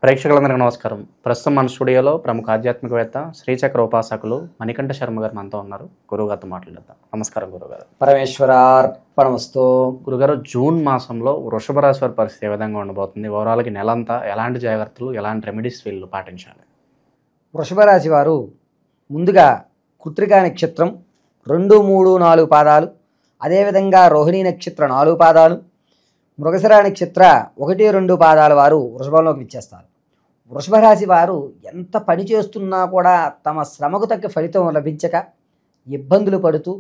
ప్రేక్షకులందరికీ నమస్కారం. ప్రస్తుతం మన స్టూడియోలో ప్రముఖ ఆధ్యాత్మికవేత్త శ్రీచక్ర ఉపాసకులు మణికంఠ శర్మ గారు మనతో ఉన్నారు. గురువుగారితో మాట్లాడదాం. నమస్కారం గురుగారు. పరమేశ్వరార్పణమస్తు. గురుగారు, జూన్ మాసంలో వృషభ రాశి వారి పరిస్థితి ఏ విధంగా ఉండబోతుంది? ఓవరాల్కి నెలంతా ఎలాంటి జాగ్రత్తలు, ఎలాంటి రెమెడీస్ వీళ్ళు పాటించాలి? వృషభ రాశి వారు ముందుగా కృత్తికా నక్షత్రం 2, 3, 4 పాదాలు, అదేవిధంగా రోహిణీ నక్షత్రం 4 పాదాలు, మృగశిర నక్షత్ర 1, 2 పాదాల వారు వృషభంలోకి విచ్చేస్తారు. వృషభ రాశి వారు ఎంత పని చేస్తున్నా కూడా తమ శ్రమకు తగ్గ ఫలితం లభించక ఇబ్బందులు పడుతూ,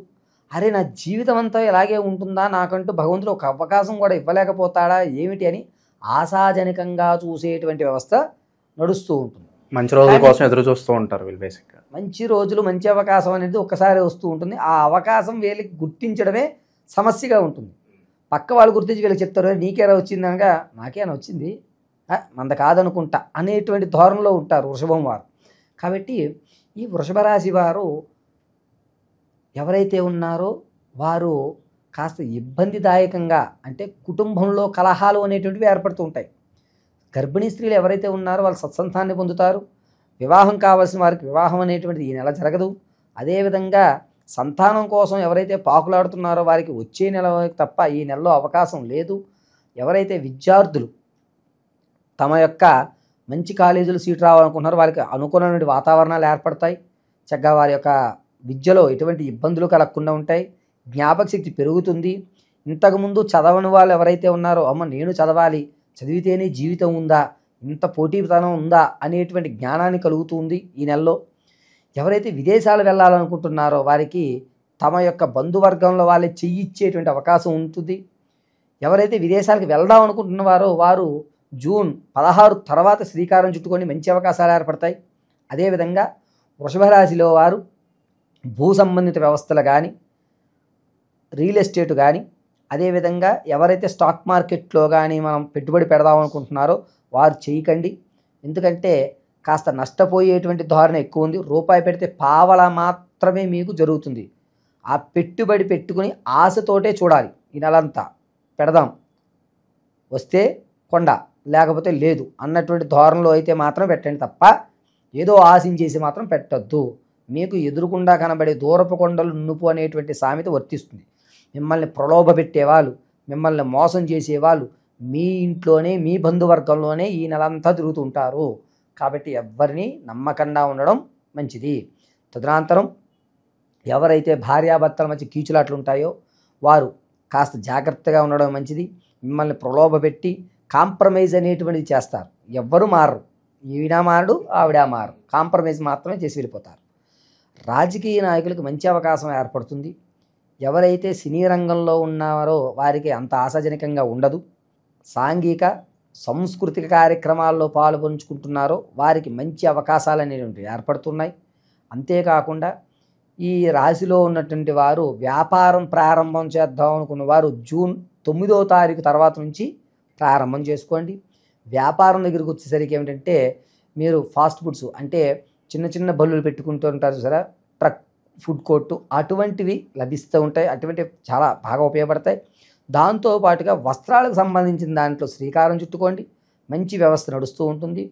అరే నా జీవితం అంతా ఇలాగే ఉంటుందా, నాకంటూ భగవంతుడు ఒక అవకాశం కూడా ఇవ్వలేకపోతాడా ఏమిటి అని ఆశాజనకంగా చూసేటువంటి వ్యవస్థ నడుస్తూ ఉంటుంది. మంచి రోజుల కోసం ఎదురు చూస్తూ ఉంటారు వీళ్ళు. బేసిక్గా మంచి రోజులు, మంచి అవకాశం అనేది ఒక్కసారి వస్తూ ఉంటుంది. ఆ అవకాశం వీళ్ళకి గుర్తించడమే సమస్యగా ఉంటుంది. పక్క వాళ్ళు గుర్తించి వీళ్ళకి చెప్తారు, నీకేలా వచ్చింది అనగా నాకేనా వచ్చింది, మంద కాదనుకుంటా అనేటువంటి ధోరణిలో ఉంటారు వృషభం వారు. కాబట్టి ఈ వృషభ రాశి వారు ఎవరైతే ఉన్నారో వారు కాస్త ఇబ్బందిదాయకంగా, అంటే కుటుంబంలో కలహాలు అనేటువంటివి ఏర్పడుతూ ఉంటాయి. గర్భిణీ స్త్రీలు ఎవరైతే ఉన్నారో వాళ్ళు సత్సంతాన్ని పొందుతారు. వివాహం కావాల్సిన వారికి వివాహం అనేటువంటిది ఈ నెల జరగదు. అదేవిధంగా సంతానం కోసం ఎవరైతే పాకులాడుతున్నారో వారికి వచ్చే నెల తప్ప ఈ నెలలో అవకాశం లేదు. ఎవరైతే విద్యార్థులు తమ యొక్క మంచి కాలేజీలు సీటు రావాలనుకుంటున్నారో వారికి అనుకూలమైన వాతావరణాలు ఏర్పడతాయి. చక్కగా వారి యొక్క విద్యలో ఎటువంటి ఇబ్బందులు కలగకుండా ఉంటాయి. జ్ఞాపక శక్తి పెరుగుతుంది. ఇంతకుముందు చదవని వాళ్ళు ఎవరైతే ఉన్నారో, అమ్మ నేను చదవాలి, చదివితేనే జీవితం ఉందా, ఇంత పోటీతనం ఉందా అనేటువంటి జ్ఞానాన్ని కలుగుతుంది ఈ నెలలో. ఎవరైతే విదేశాలు వెళ్ళాలనుకుంటున్నారో వారికి తమ యొక్క బంధువర్గంలో వాళ్ళే చెయ్యి ఇచ్చేటువంటి అవకాశం ఉంటుంది. ఎవరైతే విదేశాలకు వెళ్దాం అనుకుంటున్నవారో వారు జూన్ 16 తర్వాత శ్రీకారం చుట్టుకొని మంచి అవకాశాలు ఏర్పడతాయి. అదేవిధంగా వృషభ రాశిలో వారు భూ సంబంధిత వ్యవస్థలు కానీ, రియల్ ఎస్టేట్ కానీ, అదేవిధంగా ఎవరైతే స్టాక్ మార్కెట్లో కానీ మనం పెట్టుబడి పెడదాం అనుకుంటున్నారో వారు చేయకండి. ఎందుకంటే కాస్త నష్టపోయేటువంటి ధోరణి ఎక్కువ ఉంది. రూపాయి పెడితే పావలా మాత్రమే మీకు జరుగుతుంది. ఆ పెట్టుబడి పెట్టుకుని ఆశతోటే చూడాలి. ఈ నెలంతా పెడదాం, వస్తే కొండ లేకపోతే లేదు అన్నటువంటి ధోరణిలో అయితే మాత్రం పెట్టండి తప్ప ఏదో ఆశించేసి మాత్రం పెట్టద్దు. మీకు ఎదురుకుండా కనబడే దూరపు కొండలు నునుపు అనేటువంటి సామెత వర్తిస్తుంది. మిమ్మల్ని ప్రలోభ పెట్టేవాళ్ళు, మిమ్మల్ని మోసం చేసేవాళ్ళు మీ ఇంట్లోనే, మీ బంధువర్గంలోనే ఈ నెలంతా తిరుగుతుంటారు. కాబట్టి ఎవరిని నమ్మకంగా ఉండడం మంచిది. తదనంతరం ఎవరైతే భార్యాభర్తల మధ్య కీచులాట్లు ఉంటాయో వారు కాస్త జాగ్రత్తగా ఉండడం మంచిది. మిమ్మల్ని ప్రలోభ పెట్టి కాంప్రమైజ్ అనేటువంటిది చేస్తారు. ఎవ్వరు మారరు, ఈవిడ మారడు, ఆవిడ మారరు, కాంప్రమైజ్ మాత్రమే చేసి వెళ్ళిపోతారు. రాజకీయ నాయకులకు మంచి అవకాశం ఏర్పడుతుంది. ఎవరైతే సినీ రంగంలో ఉన్నారో వారికి అంత ఆశాజనకంగా ఉండదు. సాంఘిక సాంస్కృతిక కార్యక్రమాల్లో పాల్పంచుకుంటున్నారో వారికి మంచి అవకాశాలు అనేటువంటివి ఏర్పడుతున్నాయి. అంతేకాకుండా ఈ రాశిలో ఉన్నటువంటి వారు వ్యాపారం ప్రారంభం చేద్దాం అనుకున్న వారు జూన్ 9వ తారీఖు తర్వాత నుంచి ప్రారంభం చేసుకోండి. వ్యాపారం దగ్గరికి వచ్చేసరికి ఏమిటంటే మీరు ఫాస్ట్ ఫుడ్స్ అంటే చిన్న చిన్న బల్లులు పెట్టుకుంటూ ఉంటారు సరే, ట్రక్ ఫుడ్ కోర్టు అటువంటివి లభిస్తూ ఉంటాయి. అటువంటివి చాలా బాగా ఉపయోగపడతాయి. దాంతోపాటుగా వస్త్రాలకు సంబంధించిన దాంట్లో శ్రీకారం చుట్టుకోండి. మంచి వ్యవస్థ నడుస్తూ ఉంటుంది.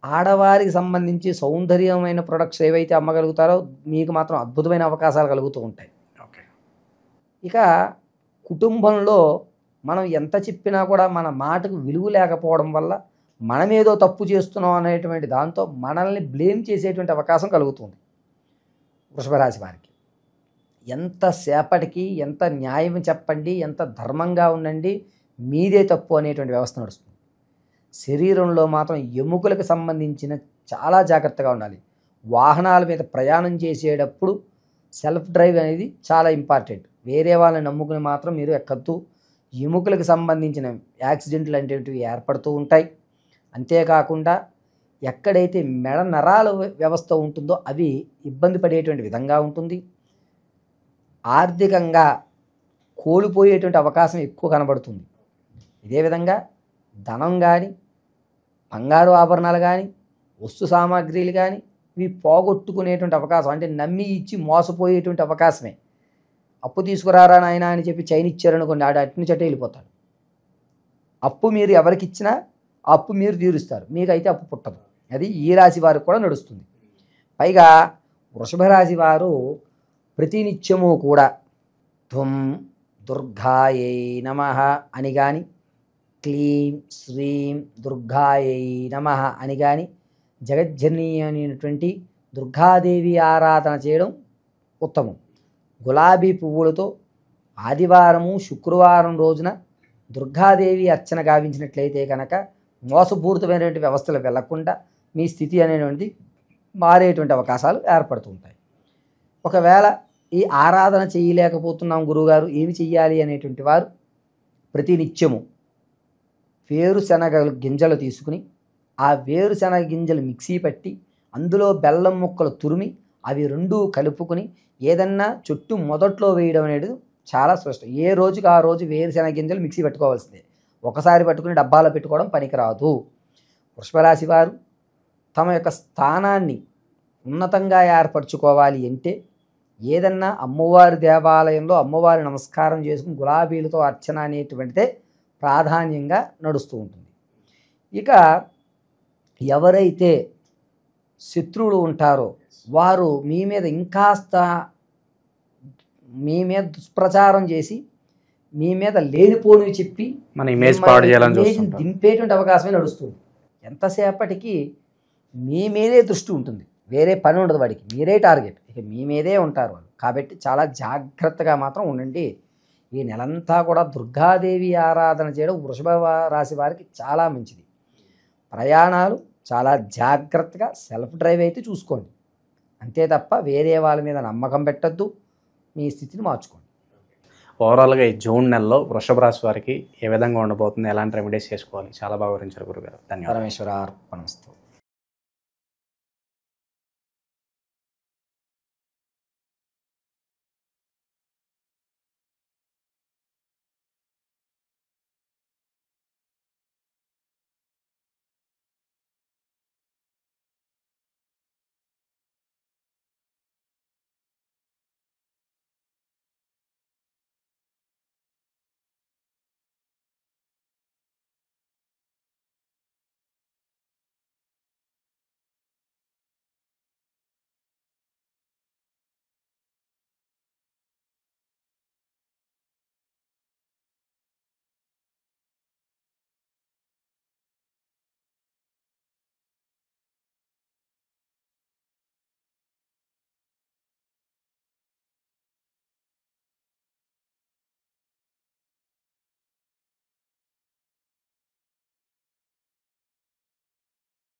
ఆడవారికి సంబంధించి సౌందర్యమైన ప్రొడక్ట్స్ ఏవైతే అమ్మగలుగుతారో మీకు మాత్రం అద్భుతమైన అవకాశాలు కలుగుతూ ఉంటాయి. ఓకే. ఇక కుటుంబంలో మనం ఎంత చెప్పినా కూడా మన మాటకు విలువ లేకపోవడం వల్ల మనమేదో తప్పు చేస్తున్నాం అనేటువంటి దాంతో మనల్ని బ్లేమ్ చేసేటువంటి అవకాశం కలుగుతుంది వృషభ రాశి వారికి. ఎంతసేపటికి ఎంత న్యాయం చెప్పండి, ఎంత ధర్మంగా ఉండండి, మీదే తప్పు అనేటువంటి వ్యవస్థ నడుస్తుంది. శరీరంలో మాత్రం ఎముకలకు సంబంధించిన చాలా జాగ్రత్తగా ఉండాలి. వాహనాల మీద ప్రయాణం చేసేటప్పుడు సెల్ఫ్ డ్రైవ్ అనేది చాలా ఇంపార్టెంట్. వేరే వాళ్ళని నమ్ముకుని మాత్రం మీరు ఎక్కద్దు. ఎముకలకు సంబంధించిన యాక్సిడెంట్లు అనేటివి ఏర్పడుతూ ఉంటాయి. అంతేకాకుండా ఎక్కడైతే మెడ నరాల వ్యవస్థ ఉంటుందో అవి ఇబ్బంది పడేటువంటి విధంగా ఉంటుంది. ఆర్థికంగా కోల్పోయేటువంటి అవకాశం ఎక్కువ కనబడుతుంది. ఇదే విధంగా ధనం కానీ, బంగారు ఆభరణాలు కానీ, వస్తు సామాగ్రిలు కానీ ఇవి పోగొట్టుకునేటువంటి అవకాశం, అంటే నమ్మి ఇచ్చి మోసపోయేటువంటి అవకాశమే. అప్పు తీసుకురారా నాయన అని చెప్పి చైన్ ఇచ్చారనుకోండి, ఆడ అట్ని చెట్టు వెళ్ళిపోతాడు. అప్పు మీరు ఎవరికి ఇచ్చినా ఆ అప్పు మీరు తీరుస్తారు, మీకైతే అప్పు పుట్టదు. అది ఈ రాశి వారికి కూడా నడుస్తుంది. పైగా వృషభ రాశి వారు ప్రతినిత్యము కూడా త్వం దుర్గాయై నమః అని కానీ, క్లీం శ్రీం దుర్గాయై నమః అని కానీ, జగజ్జనని అనేటువంటి దుర్గాదేవి ఆరాధన చేయడం ఉత్తమం. గులాబీ పువ్వులతో ఆదివారము శుక్రవారం రోజున దుర్గాదేవి అర్చన గావించినట్లయితే కనుక మోసపూరితమైనటువంటి వ్యవస్థలు వెళ్లకుండా మీ స్థితి అనేటువంటిది మారేటువంటి అవకాశాలు ఏర్పడుతుంటాయి. ఒకవేళ ఈ ఆరాధన చేయలేకపోతున్నాం గురువుగారు, ఏమి చెయ్యాలి అనేటువంటి వారు ప్రతినిత్యము వేరుశనగ గింజలు తీసుకుని ఆ వేరుశనగ గింజలు మిక్సీ పట్టి అందులో బెల్లం ముక్కలు తురిమి అవి రెండూ కలుపుకొని ఏదన్నా చుట్టూ మొదట్లో వేయడం అనేది చాలా శ్రేష్టం. ఏ రోజుకి ఆ రోజు వేరుశనగ గింజలు మిక్సీ పెట్టుకోవాల్సిందే, ఒకసారి పట్టుకుని డబ్బాలో పెట్టుకోవడం పనికిరాదు. వృషభరాశి వారు తమ యొక్క స్థానాన్ని ఉన్నతంగా ఏర్పరచుకోవాలి అంటే ఏదన్నా అమ్మవారి దేవాలయంలో అమ్మవారి నమస్కారం చేసుకుని గులాబీలతో అర్చన అనేటువంటిదే ప్రాధాన్యంగా నడుస్తూ ఉంటుంది. ఇక ఎవరైతే శత్రువులు ఉంటారో వారు మీ మీద ఇంకాస్త మీ మీద దుష్ప్రచారం చేసి మీ మీద లేనిపోనివి చెప్పి మన ఇమేజ్ పాడు చేయాలని చూస్తుంటారు. దింపేటువంటి అవకాశమే నడుస్తుంది. ఎంతసేపటికి మీ మీదే దృష్టి ఉంటుంది, వేరే పని ఉండదు వాడికి, మీరే టార్గెట్, ఇక మీ మీదే ఉంటారు వాళ్ళు. కాబట్టి చాలా జాగ్రత్తగా మాత్రం ఉండండి. ఈ నెలంతా కూడా దుర్గాదేవి ఆరాధన చేయడం వృషభ రాశి వారికి చాలా మంచిది. ప్రయాణాలు చాలా జాగ్రత్తగా సెల్ఫ్ డ్రైవ్ అయితే చూసుకోండి, అంతే తప్ప వేరే వాళ్ళ మీద నమ్మకం పెట్టద్దు. మీ స్థితిని మార్చుకోండి. ఓవరాల్గా ఈ జూన్ నెలలో వృషభ రాశి వారికి ఏ విధంగా ఉండబోతుంది, ఎలాంటి రెమెడీస్ చేసుకోవాలి, చాలా బాగా వివరించారు గురుగారు. ధన్యవాదాలు. పరమేశ్వరార్పణమస్తు.